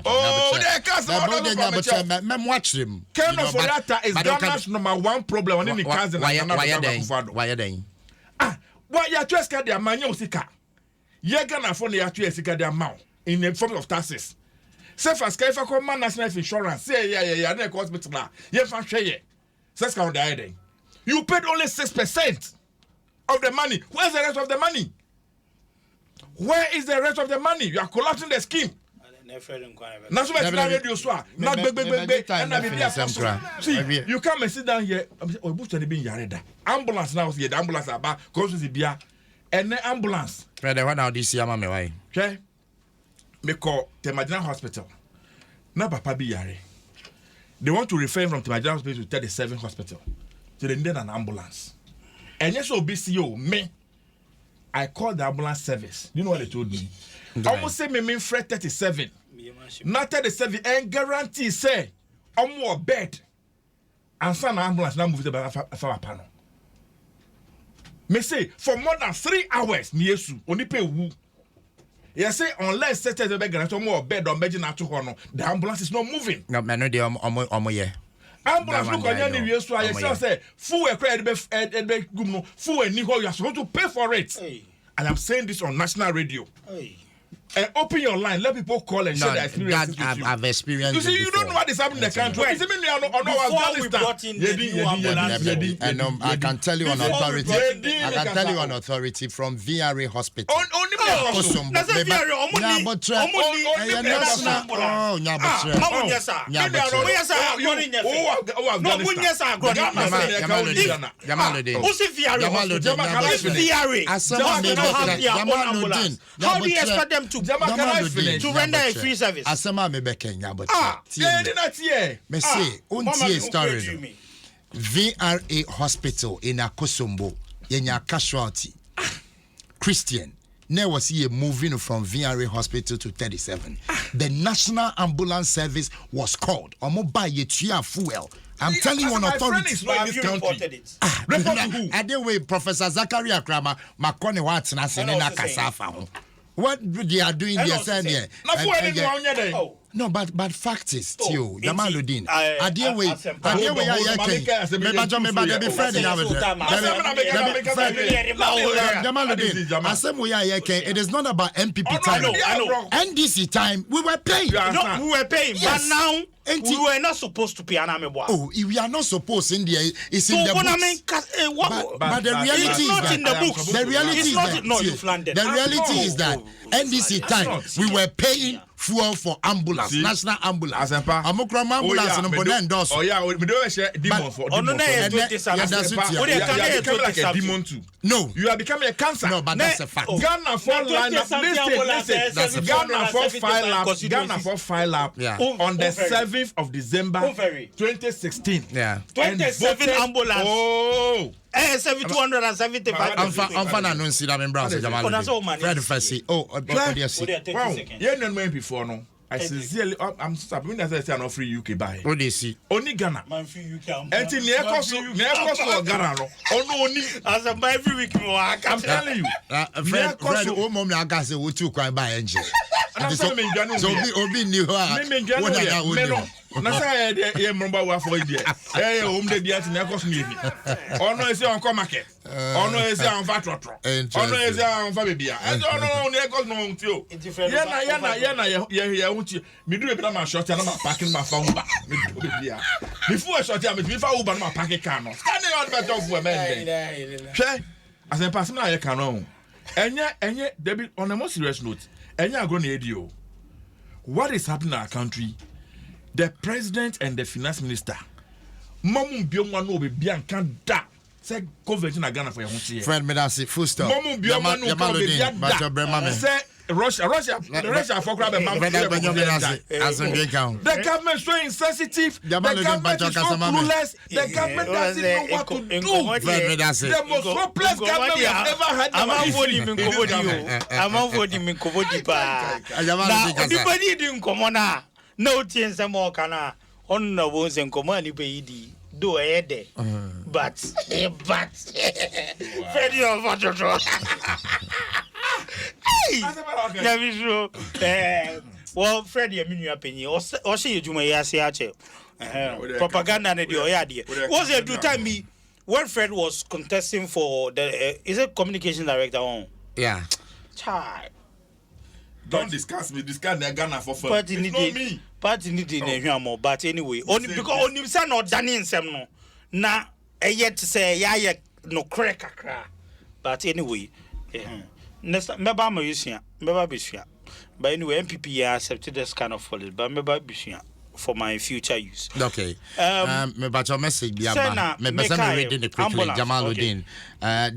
Oh, the can't watch him. Kenofuriata is Ghana's number one problem. Why are they? Why you just got their money sika? You Ghana for the actual sika their amount in the form of taxes. Say for Sky for common national insurance. Say yeah. Then hospital now. You fan share. Say count the idea. You paid only 6% of the money. Where's the rest of the money? Where is the rest of the money? You are collapsing the scheme. See, you come and sit down here. Ambulance now. The ambulance about Bia and the ambulance. Okay. Me call Temajana Hospital. Na Papa Biyare. They want to refer from Temajana Hospital to 37 Hospital. So they need an ambulance. And yes, OBCO, me. I called the ambulance service. You know what they told me? Almost say me fret 37. Not 37 and guarantee say more bed. And some ambulance now move to the panel. Me say for more than 3 hours, Miesu, only pay woo. Yes, say unless certain the guarantee more bed or medicine at the ambulance is not moving. No, man, no, they ambulance look on any way, so I say, full a credit, full and you are supposed to pay for it. And I'm saying this on national radio. And open your line, let people call and share their experiences. I've experienced. You see, you don't know what is happening in the country. It's even I can tell you on authority. I can tell you on authority from VRA Hospital. How do you expect them to render a free service? Asema me bekenya but me say story VRA Hospital in Akosombo yenya casualty Christian now was here moving from VRA Hospital to 37. The National Ambulance Service was called. Omo buy yetua fuel. I'm telling you on authority. Anyway, Professor Zachariah Krama, Makone Watson, Kasafa. What they are doing there, saying here? No, but fact is still Jamaludin. Adie we be friend now with Jamaludin. It is not about MPP time. I know. NDC time we were paying. No, we were paying, but now we were not supposed to pay Anameboa. Oh, we are not supposed in there. It's in the books. But the reality is not in the books. The reality is that the reality is that NDC time we were paying fuel for ambulance, national ambulance. Amokram ambulance no boden endorse. Oh yeah, we don't share demon for demon. No, you are becoming a cancer. No, but that's a fact. Ghana for line up. Listen. Ghana for file up. Ghana for file up on the 7th of December 2016. Yeah. 27 ambulance. Oh. 275. I'm fan announcing that member Jamal. Fred Fassi. Oh, yes. Wow. Yeah, no before no. I sincerely, I'm sorry. When I say I'm not free UK buy. What they see? Only Ghana. Man free UK. Until near cost Ghana no. Only as a every week more. I'm telling you. Fred, oh mom, I got say we too quite buy engine. So Obi knew her. Na say ye mromba wa for there. Eh home dey there na cost me. Ono ese on come market. Ono ese on fa trotro. Ono ese on fa bebia. Ono na cost no ntio. Ye na huti. Me do e na ma short na ma parking ma fa uba. Me do bebia. Before short ya me fa uba na ma parking car no. Standing on better of women. Hwe. As en pass na ye kan no. Enye David on a more serious note. Enye agro na edio. What is happening in our country? The president and the finance minister, Mamu Bioma no be bianca da. Say convention na Ghana for your home. Friend, me that's it. Full stop. Mamu Bioma no be bianca. Say Russia for grab a man. The government so insensitive. The government is so clueless. The government doesn't know what to do. The most hopeless government we have ever had. I'm voting in Kovodi. Now, everybody didn't come on. No change some more kana on no ones and command pay do a day. But Freddie of Water. Hey, sure. Well, Freddie, I mean your opinion, or see you may say propaganda and the idea. Was it to tell me when Fred was contesting for the is it communication director on? Yeah. Child. Don't discuss me. Discuss the Ghana for fun. Party needed. Party needed more. But anyway, only because only son or Danny Nsem no. Na yet to say ya no crack. But anyway, next meba ma yusia meba bishia. But anyway, MPP accepted this kind of folly. But meba bishia for my future use. Okay. Me but your message be about. Me reading it quickly. Jamaludin.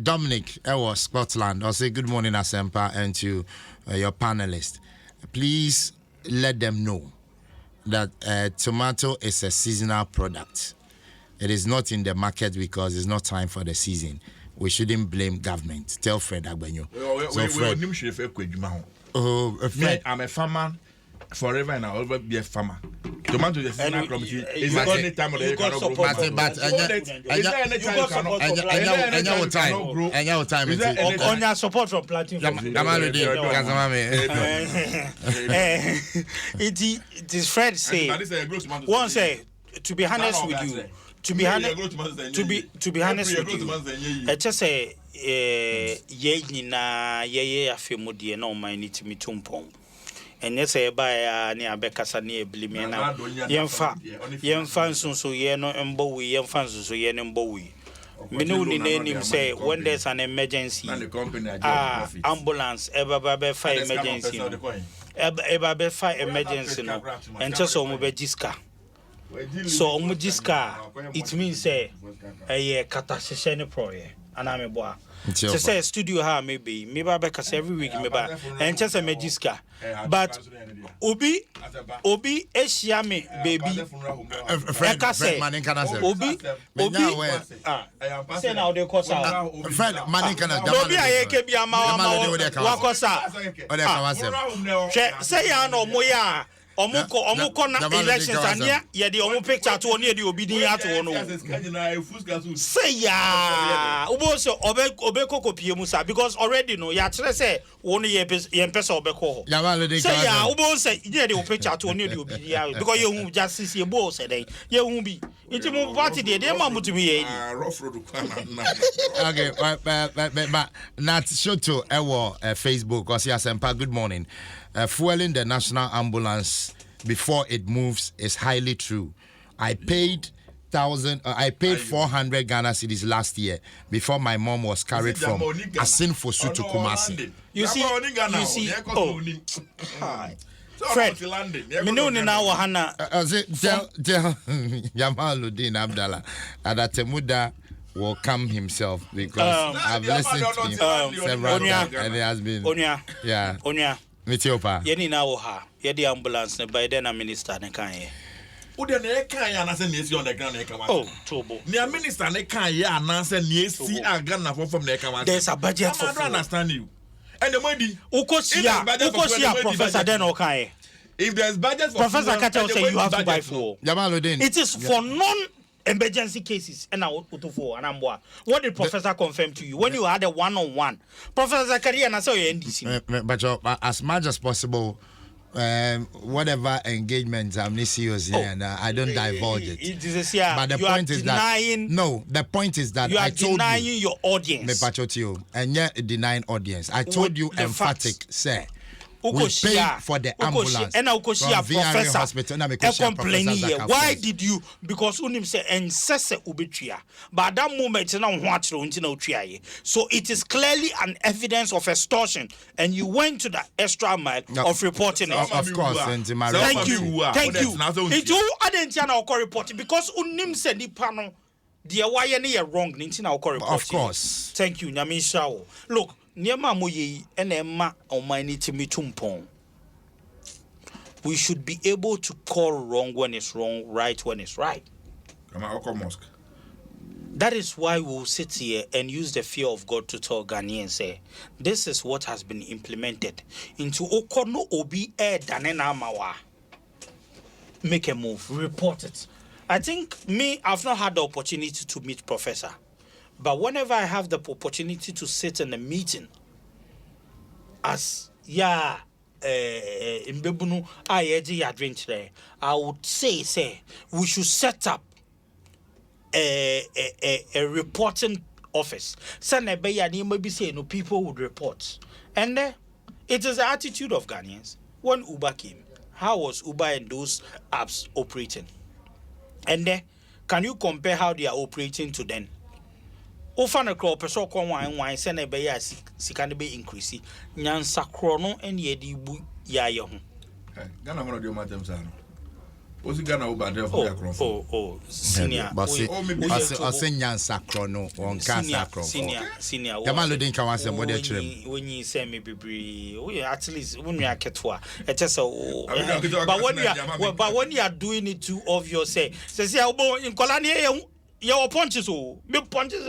Dominic, was Scotland. I'll say good morning, Asempa, and to your panelists. Please let them know that tomato is a seasonal product. It is not in the market because it's not time for the season. We shouldn't blame government. Tell Fred Agbenyo. Fred, I'm a farmer. Forever and I'll always be a farmer. Tomato is a crop. Is there any time of the year? But on your support from planting. It is Fred say. One say to be honest with you. To be honest with you. I just say ye na ye afemodie na o man ni timi tumpon. And yes, I buy near Becassa near Blimena. Yemfan so ye no embowie, yemfan so ye no bowie. Minuni name say when there's an emergency. Ambulance, ever fire emergency. Ever fire emergency no. And just on Mubejiska. So Mujiska, it means say a catastrophe proye. And I'm a boy. To say studio ha maybe because every week maybe and just a Mejiska. But Obi Eshiame baby Fred Obi say now they cause out Fred Maninkana Obi ayeke bi ama wakosa say ya no moya Omuko na elections anya ye de omu picture to ne de obi din ato no. Say ya, ubo so obeko kopie mu sa because already no ya kire say wo no ye pesa obeko ho. Say ya, ubo say ye de picture to ne de obi din because ye hu justice ye bo say den. Ye hu bi. Nti mu party de ma mutumi ye ni. Okay, but not Shoto Ewo Facebook or Asempa, good morning. Fueling the national ambulance before it moves is highly true. I paid 400 Ghana cedis last year before my mom was carried from Asinfosu to Kumasi. You see, Fred, Minuni now Hana. Tell Jamaluddin Abdallah that Temuda will come himself because I've listened to him several times and he has been Onya Mitiopa. Yeni na wo ha ye the ambulance by then a minister ne kan ye Ode na kan ya na se na esi on the ground na kan oh tobo ne minister ne kan ya na se na esi Ghana from na kan there's a budget for I don't understand you and the money ukosia professor then o kan ye if there's budget for professor Kacha say you have to buy floor Jamaluddin it is for non-emergency cases and what did professor confirm to you when you had a one-on-one Professor Zakaria and I saw your NDC but as much as possible whatever engagements amnesios and I don't divulge it. But the point is the point is that I told denying you your audience and yet denying audience. I told you emphatic say we pay for the ambulance and Professor Hospital. Why did you? Because unim say ensese ubetria. But at that moment na hwatro nti na otria. So it is clearly an evidence of extortion, and you went to the extra mile of reporting it. Of course, thank you. It you adentia na okọ reporting because unim say nipa no the why any wrong nti na okọ reporting. Of course. Thank you, Nyamisha. Look. Niema moye enema omanity mitumpon. We should be able to call wrong when it's wrong, right when it's right. That is why we'll sit here and use the fear of God to tell Ghanaians say, this is what has been implemented into Okono Obi Danena Mawa. Make a move, report it. I think I've not had the opportunity to meet Professor. But whenever I have the opportunity to sit in a meeting, as Mbebunu I would say we should set up a reporting office. Maybe say no people would report, and it is the attitude of Ghanaians. When Uber came, how was Uber and those apps operating? And can you compare how they are operating to then? Ofana kro peso kon wan se na be ya sika ne be increase nyansa kro no ene ye di bu ya ye ho Ghana mo do matem sa no osi Ghana wo ba de for kro senior ase nyansa kro no won ka sa kro senior Jamaluddin kan wan se mo de kyerem wonyi se me bibiri we at least wonu aketwa e tese but when you are doing it too obvious say obo nkola ne ye your punches me punches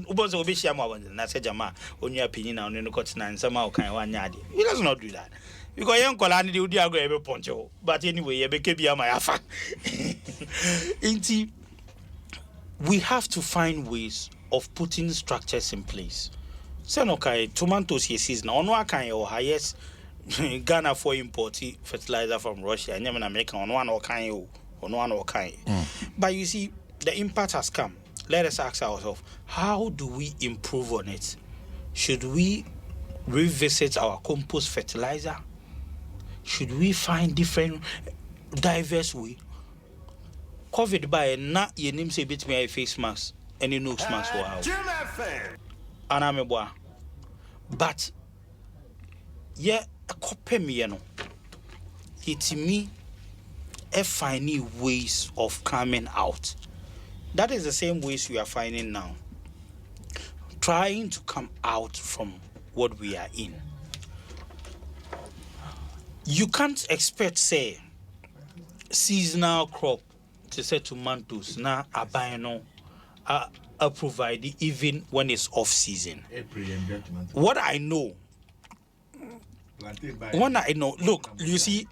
uboze obi shama wan na se jama onua pinyi na onu ko tina nsama o kan wan nyade he does not do that because yen kola ne de odi ago e be punch but anyway ye be kebia ma yafa inti we have to find ways of putting structures in place say no kai tomatoes ye season onu akan ye o highest Ghana for import fertilizer from Russia and America on one or kind but you see the impact has come. Let us ask ourselves, how do we improve on it? Should we revisit our compost fertilizer? Should we find different, diverse way? COVID by na yenim say bit me a face mask and a nose mask for how. And I'm a boy. But yeah, a copy me, you know. It's me finding ways of coming out. That is the same ways we are finding now. Trying to come out from what we are in. You can't expect, say, seasonal crop to say tomatoes now abino are provided even when it's off season. What I know, One I know. Look, you see.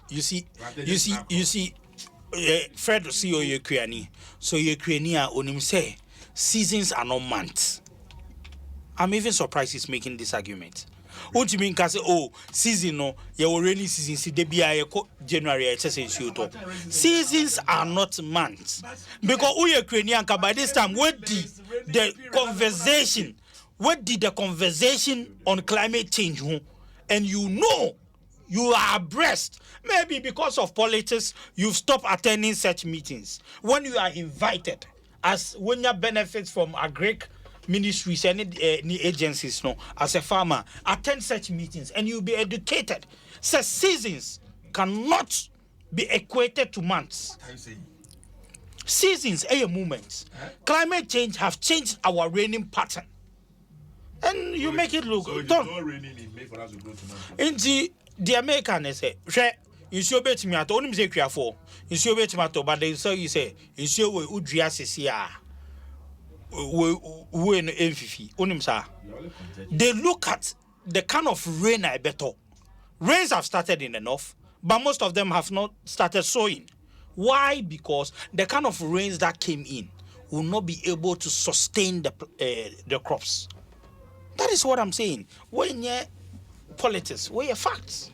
Fred see your Ukraine. So Ukraine onim say seasons are not months. I'm even surprised he's making this argument. What you mean? Cause season no, your rainy season. See, they be January. Seasons are not months because Ukrainian by this time. What did the conversation on climate change? And you are abreast. Maybe because of politics, you've stopped attending such meetings. When you are invited, as when you benefit from agric ministries and any agencies, no, as a farmer, attend such meetings and you'll be educated. So seasons cannot be equated to months. Seasons are moments. Climate change have changed our raining pattern. And you make it look. So it's not raining in May for us to go to months. Inti the American say, "Insuo betimi ato onim say kuafo. Insuo betimi ato, but they say you say insuo we udua sisi a we no emfifi. Onim sa. They look at the kind of rain I better. Rains have started in the north, but most of them have not started sowing. Why? Because the kind of rains that came in will not be able to sustain the crops. That is what I'm saying. When you politics, where your facts.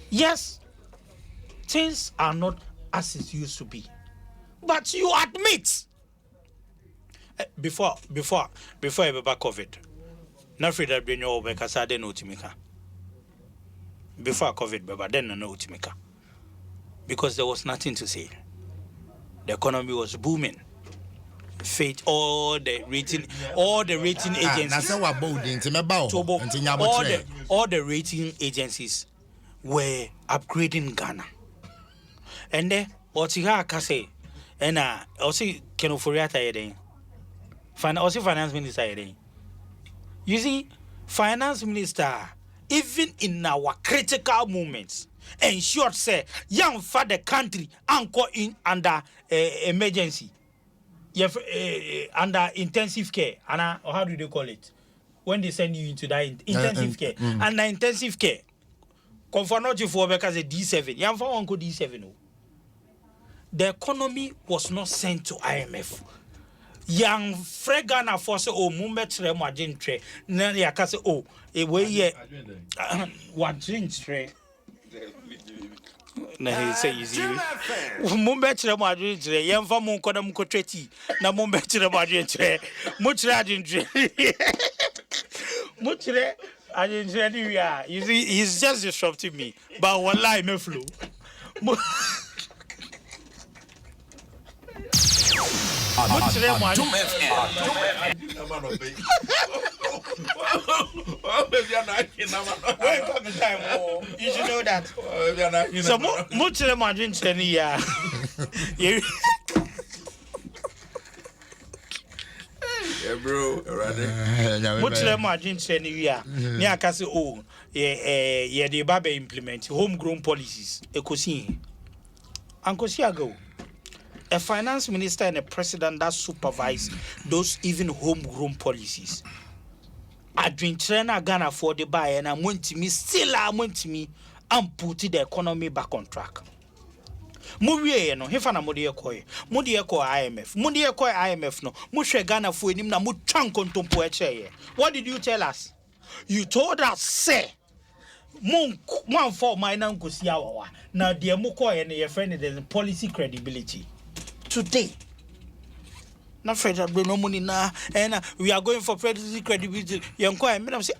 Yes, things are not as it used to be, but you admit before ever COVID, na Frida Benyo Obeka Sade no Timika. Before COVID, but then no Timika, because there was nothing to say. The economy was booming. Fate all the rating agencies. All the rating agencies were upgrading Ghana. And then Otiha Kase and Osi Kenoforiata Eden. Also finance minister Eden. You see, finance minister, even in our critical moments, ensured say young for the country anchor in under emergency. Under intensive care, or how do they call it? When they send you into that intensive care, under intensive care, confirmed for because a D7, young for uncle D7. The economy was not sent to IMF. Young Fregana for say, Mumbetre margin tray, Nanya Case, a way ye what drink tray. Na he say easy. Mumbetre margin tray, young for Munkodam Cotreti, na Mumbetre margin tray, Mutre adin tray. Mutre adin tray, you see, he's just disrupting me, but one lie me flew. Adom FM. You should know that. So much of my drinks any year. Yeah, bro. Much of my drinks any year. Near Castle, yeah, the Baba implement homegrown policies. Ecosi. Uncle Siago. A finance minister and a president that supervise those even homegrown policies. I drink trainer Ghana for the buy and I'm going to me still I'm going to me and put the economy back on track. Murie no hefa na modi ekoi IMF modi ekoi IMF no mu hwe Ghana for enim na mu twan kontompo eche. What did you tell us? You told us say one for my nankosi awawa na de mu koye ne your friend the policy credibility. Today, na federal no money na and we are going for policy credibility. Young boy, me say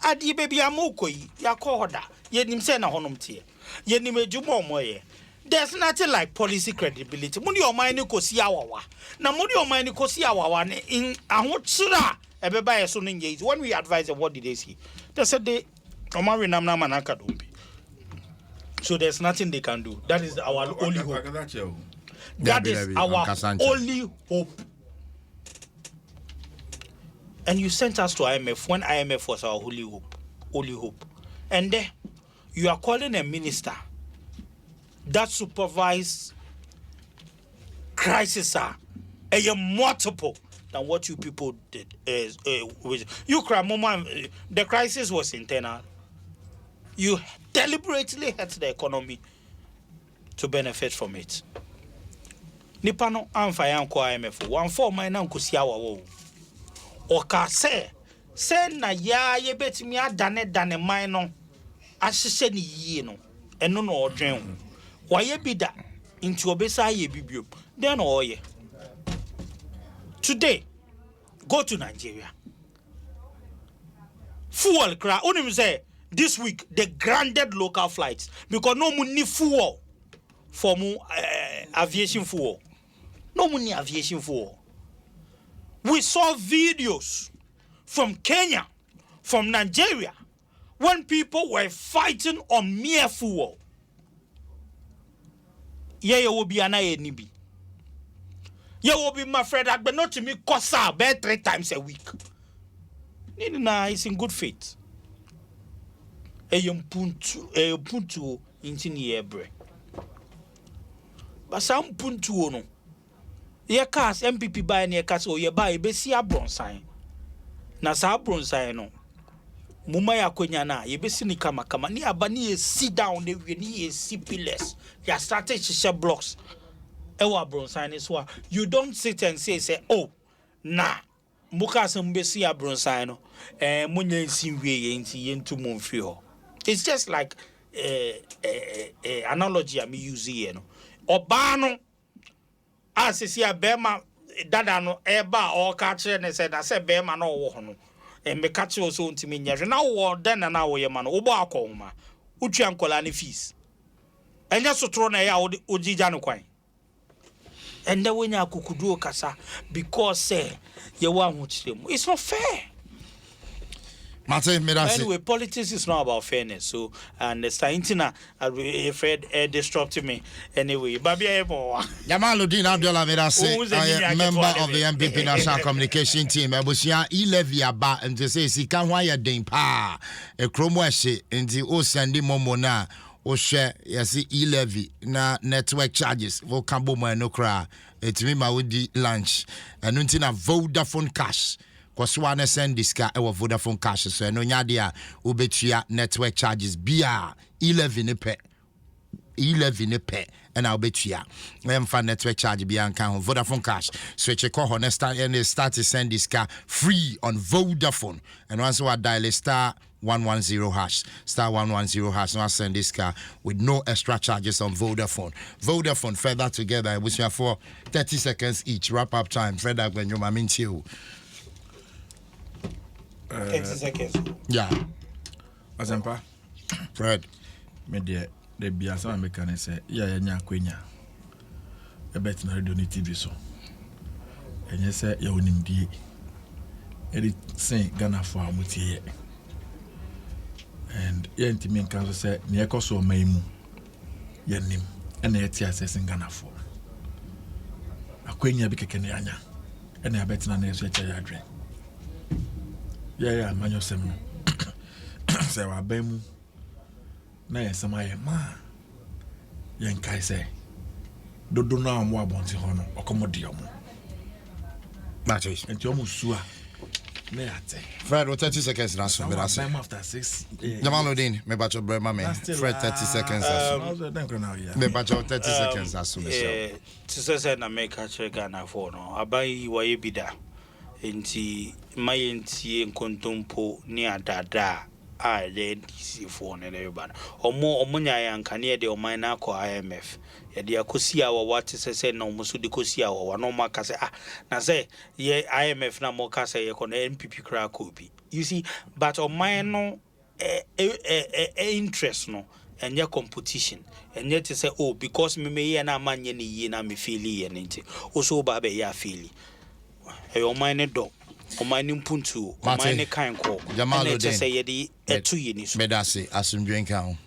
adi baby amokoi ya kohoda ye nim say na honom tie ye nim ejumo moye. There's nothing like policy credibility. Mudi o man ni kosi awawa na mudi o man ni kosi awawa in ahotsura ebeba yeso no nge. When we advise them, what did they say? They said they omari namna manaka dombi. So there's nothing they can do. That is our only hope. That is our only hope. And you sent us to IMF when IMF was our only hope. And then you are calling a minister that supervised crisis a multiple than what you people did. You cry, Mama, the crisis was internal. you deliberately hurt the economy to benefit from it. Nipa no amfa yanko IMF one for my na nkosi awawo o ka se na ya ye betimi adane man no ahyehye ne yie no eno no odwen ho waye bida nti obesa ye bibio then no ye today go to Nigeria fuel cra onim say this week they granted local flights because no money fuel for aviation fuel. No money aviation fuel. We saw videos from Kenya, from Nigeria, when people were fighting on mere fuel. Yeah, you will be an INB. You will be my friend, but not to me, Kosa, bed 3 times a week. It's in good faith. Puntu into the air. But some puntu no. Ye cast MPP buy near cast or ye buy be see a bronze sign. Na sa bronze sign no. Muma ya kwenya na ye be sini kama ni abani sit down they we ni see pillars. Ya started to share blocks. Ewa bronze sign is what you don't sit and say oh nah muka some be see a bronze sign no. Munye nsi we ye nti ye ntu monfri ho. It's just like analogy I'm using here no. Obano asisi a bema dada no eba o ka kire ne say na say bema no wo ho no me ka kire so ntimi nyehwe na wo den na wo ye ma no wo bo akoma utu ankola ne fees enya sotro na ya ogija no kwan enda wonya akukuduo kasa because say ye wa ho kire mu it's not fair. Anyway, politics is not about fairness. So, and the Saintina, Fred, disrupted me. Anyway, Babi Jamaluddin Abdullah Medase, I am member of the MPP National Communication Team. Abusia E-Levy aba and to say, si kan waya den pa. A chromwashe in the Osandi Momona, or share, yes, E-Levy, na network charges, for Cambo Manokra, it's me, my woody lunch, and untina Vodafone cash. Koswana send this car our Vodafone cash so no nyadia ubetua network charges bia 11 pe and I'll betua for network charge bia kan Vodafone cash switch a call and start to send this car free on Vodafone and once we dial star 110 hash star 110 hash now send this car with no extra charges on Vodafone further together we share for 30 seconds each wrap up time further when you maminti you 30 seconds. Yeah. Azampa. Fred. Me de bia sama mekane say ya nya kwenya. E bet na radio ni TV so. Enye say ya onimdie. Eri say Ghana for amutie. And ye ntimi kan say ne ekoso maimu. Ye nim. E na yeti assessing Ghana for. Akwenya bi keke ne anya. E na bet na na so echa ya adwen. Yeah, manyo semu. Say wa bemu. Na ye sama ye ma. Ye nkai say. Dodo na amu abonti ho no okomodi omo. Matches. Enti omo sua. Na yate. Fred, 30 seconds na so be that. Time after 6. Jamaluddin, me bacho brema me. Fred 30 seconds me bacho 30 seconds as so be. To say na make catch Ghana for no. Abai wa ye bida. Enti mayentie nkontompo ni adada a de DC for na everybody omo nya yanka ne de oman na akọ IMF ye de akosi a wawate sese na omo so de kosi a wa no maka se na say ye IMF na mo ka say ye kono MPP kra kopi you see but oman no interest no enye competition enye te say oh because me ye na amanye ni ye na me feel ye nti oso ba be ya feel o mine do o mine mpuntu o mine kan ko Jamaluddin say ye di etu ye ni so medase asundwen kan